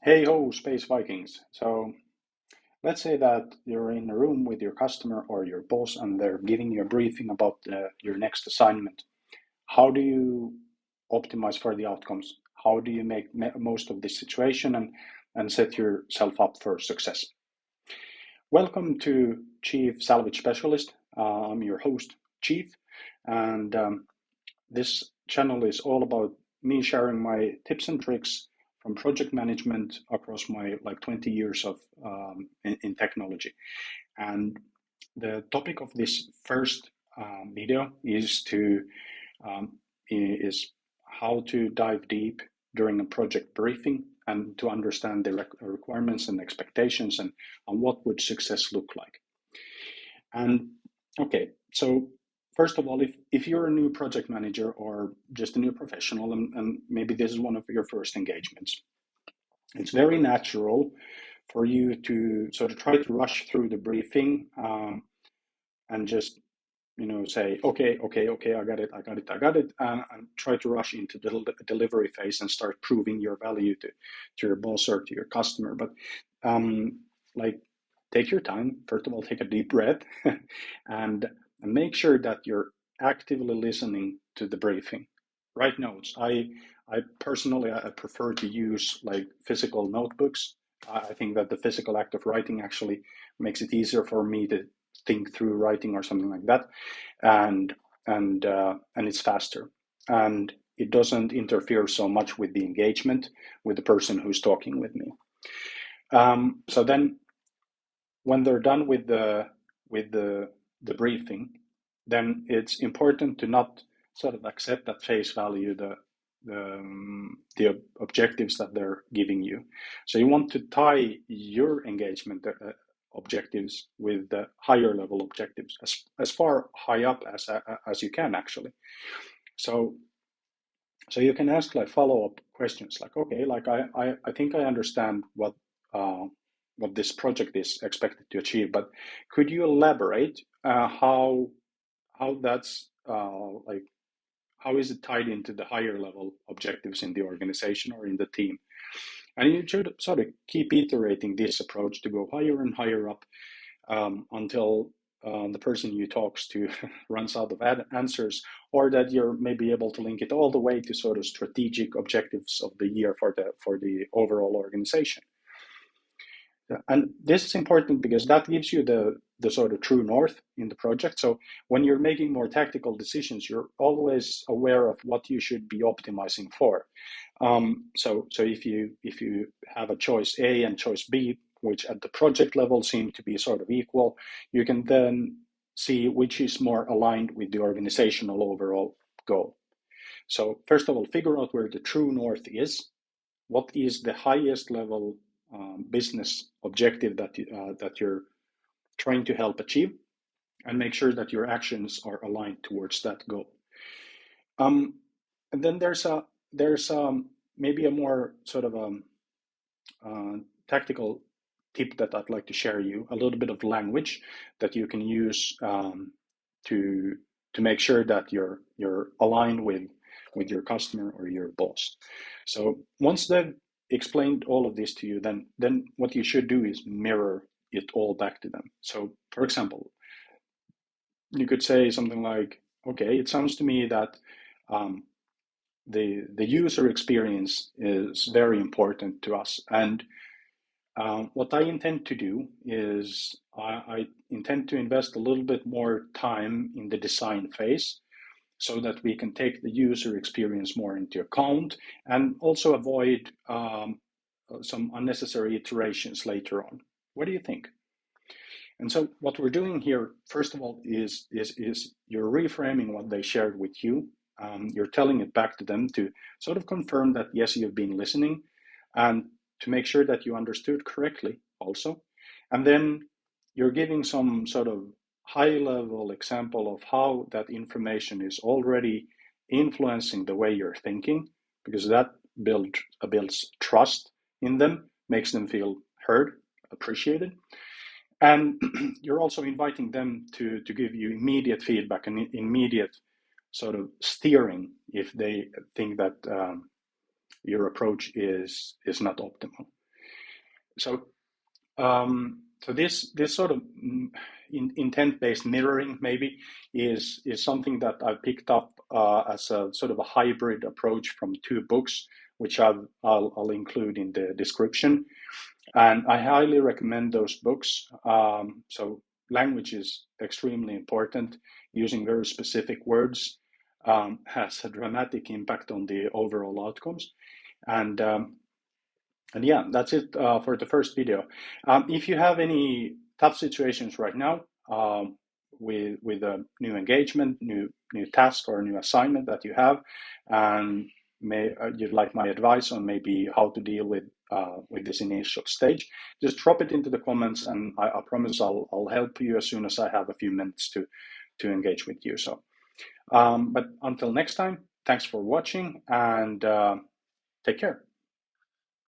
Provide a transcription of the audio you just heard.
Hey ho, Space Vikings. So let's say that you're in a room with your customer or your boss and they're giving you a briefing about your next assignment. How do you optimize for the outcomes? How do you make most of this situation and set yourself up for success? Welcome to Chief Salvage Specialist. I'm your host, Chief, and this channel is all about me sharing my tips and tricks from project management across my 20 years of in technology. And the topic of this first video um, is how to dive deep during a project briefing and to understand the requirements and expectations and what would success look like. And okay, so first of all, if you're a new project manager or just a new professional, and maybe this is one of your first engagements, it's very natural for you to sort of try to rush through the briefing and just say, okay, I got it, and try to rush into the delivery phase and start proving your value to your boss or to your customer. But like, take your time. First of all, take a deep breath, and make sure that you're actively listening to the briefing. Write notes. I personally I prefer to use like physical notebooks. I think that the physical act of writing actually makes it easier for me to think through writing or something like that, and and it's faster, and it doesn't interfere so much with the engagement with the person who's talking with me. So then, when they're done with the briefing, then it's important to not sort of accept at face value the objectives that they're giving you. So you want to tie your engagement objectives with the higher level objectives as far high up as you can actually. So you can ask like follow-up questions like, okay, like I think I understand what this project is expected to achieve, but could you elaborate how that's like how is it tied into the higher level objectives in the organization or in the team? And you should sort of keep iterating this approach to go higher and higher up until the person you talks to runs out of answers, or that you're maybe able to link it all the way to sort of strategic objectives of the year for the overall organization. And this is important because that gives you the sort of true north in the project. So when you're making more tactical decisions, you're always aware of what you should be optimizing for. So if you have a choice A and choice B, which at the project level seem to be sort of equal, you can then see which is more aligned with the organizational overall goal. So first of all, figure out where the true north is. What is the highest level business objective that you're trying to help achieve, and make sure that your actions are aligned towards that goal. And then there's maybe a more sort of tactical tip that I'd like to share you, a little bit of language that you can use to make sure that you're aligned with your customer or your boss. So once they've explained all of this to you, then what you should do is mirror it all back to them. So for example, you could say something like, okay, it sounds to me that the user experience is very important to us, and what I intend to do is I intend to invest a little bit more time in the design phase so that we can take the user experience more into account and also avoid some unnecessary iterations later on. What do you think? And so what we're doing here, first of all, is you're reframing what they shared with you. You're telling it back to them to sort of confirm that, yes, you've been listening, and to make sure that you understood correctly also. And then you're giving some sort of high level example of how that information is already influencing the way you're thinking, because that builds trust in them, makes them feel heard, appreciated. And you're also inviting them to give you immediate feedback and immediate sort of steering if they think that your approach is not optimal. So so this sort of intent-based mirroring maybe is something that I picked up as a sort of a hybrid approach from two books, which I'll include in the description. And I highly recommend those books. So language is extremely important. Using very specific words has a dramatic impact on the overall outcomes. And and yeah, that's it for the first video. If you have any tough situations right now with a new engagement, new task or new assignment that you have, and you'd like my advice on maybe how to deal with this initial stage, just drop it into the comments, and I promise I'll help you as soon as I have a few minutes to engage with you. So, but until next time, thanks for watching, and take care.